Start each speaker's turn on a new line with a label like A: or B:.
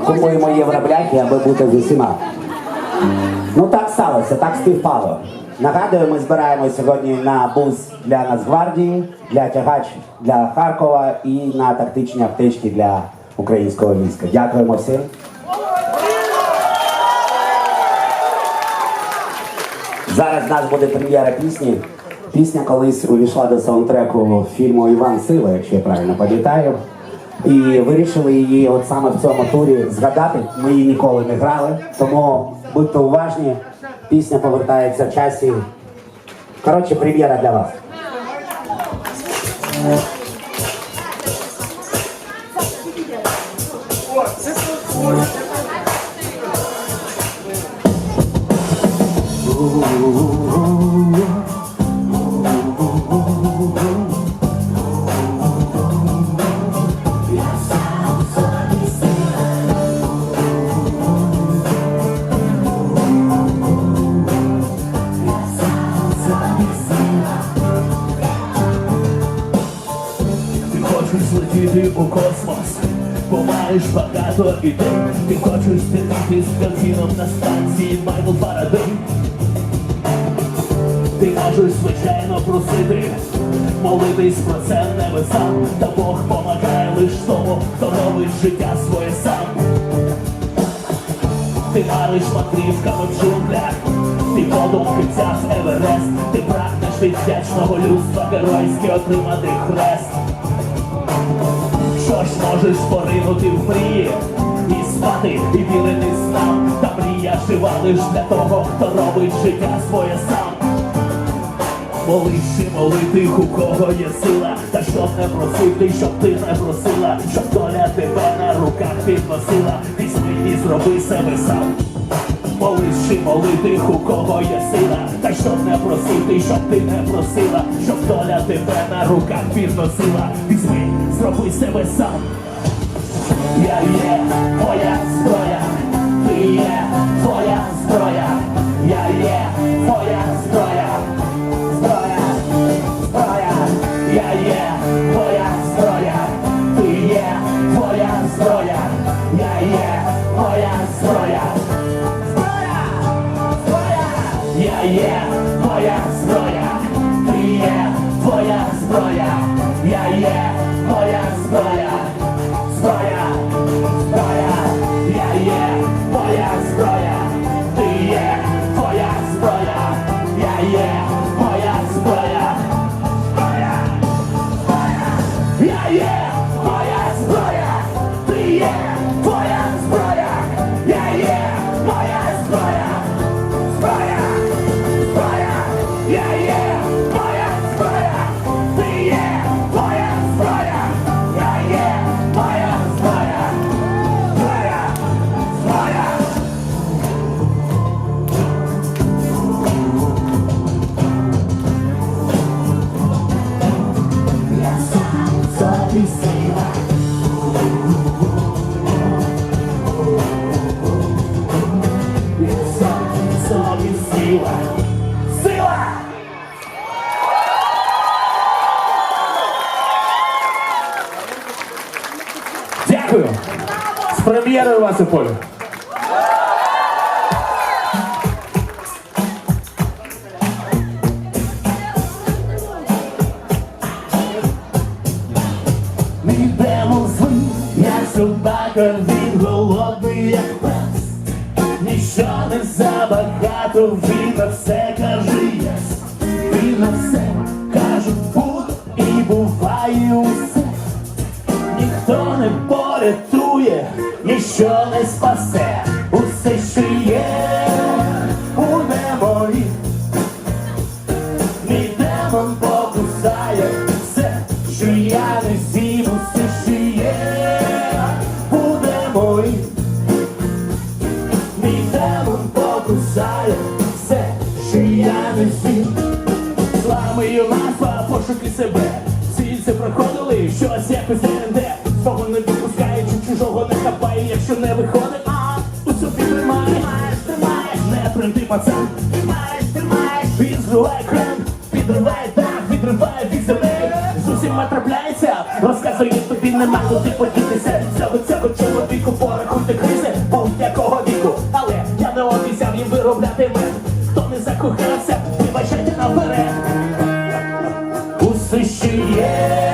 A: Купуємо євробляхи, аби бути з усіма. Ну так сталося, так співпало. Нагадую, ми збираємо сьогодні на бус для Нацгвардії, для тягач для Харкова і на тактичні аптечки для українського війська. Дякуємо всім. Зараз в нас буде прем'єра пісні. Пісня колись увійшла до саундтреку фільму «Іван Сила», якщо я правильно пам'ятаю. І вирішили її от саме в цьому турі згадати. Ми її ніколи не грали, тому будьте уважні. Пісня повертається в часі. Коротше, прем'єра для вас.
B: Злетіти у космос, бо маєш багато ідей. Ти хочеш сидіти з картином на станції Майкл Фарадей. Ти можеш звичайно просити, молитись про це небесам. Та Бог помагає лиш тому, хто робить життя своє сам. Ти мариш мандрівками в джунглях, ти подумки взяв Еверест. Ти прагнеш від вдячного людства геройськи отримати хрест. Що ж можеш поринути в мрії і спати, і вірити снам. Та мрія жива лиш для того, хто робить життя своє сам. Молись і моли тих, у кого є сила. Та щоб не просити, щоб ти не просила, щоб доля тебе на руках підносила. Візьми і зроби себе сам. Молись і моли тих, у кого є сила. Та щоб не просити, щоб ти не просила, щоб доля тебе на руках підносила. Візьми, зроби себе сам. Я є твоя зброя, ти є твоя зброя. Я є твоя зброя, зброя, зброя. Я є твоя зброя, ти є твоя зброя. Я є твоя зброя. Я є твоя зброя, ти є твоя зброя. Я є твоя зброя, зброя, зброя. Я є твоя зброя, ти є твоя зброя. Я є твоя зброя, зброя, зброя. Я є твоя зброя, ти є твоя зброя. Я є твоя зброя, зброя. Я є твоя зброя, ти є твоя зброя. Я є твоя зброя, зброя, зброя. Я сам собі сила. Я сам собі сила. Сила! Дякую! З прем'єрою вас, Ополе! Ми йдемо зли, як собака, він голодний, як пес. Ніщо не забагато, він на все каже єс. Він на все кажуть будь і буває усе. Ніхто не порятує, ніщо не спасе. Усе, що є, буде моїм. Мій демон покусає все, що я не з'їм. Усе, що є, буде моїм. Мій демон покусає все, що я не з'їм. Слава юнацтва, пошуки себе. Всі це проходили, щось якось ДНД. Свого не допускаючи, чужого не хапає. Якщо не виходить, у собі тримаєш, тримаєш. Не принти пацан, тримаєш. Він зриває кран, підриває дах, відриває вікселей. З усіма трапляється, розказує тобі, нема куди подітися. Від цього чоловіку порахуйте кризи будь-якого віку. Але я не обіцяв їм виробляти мед. Хто не закохався, вибачайте наперед. Усе ще є.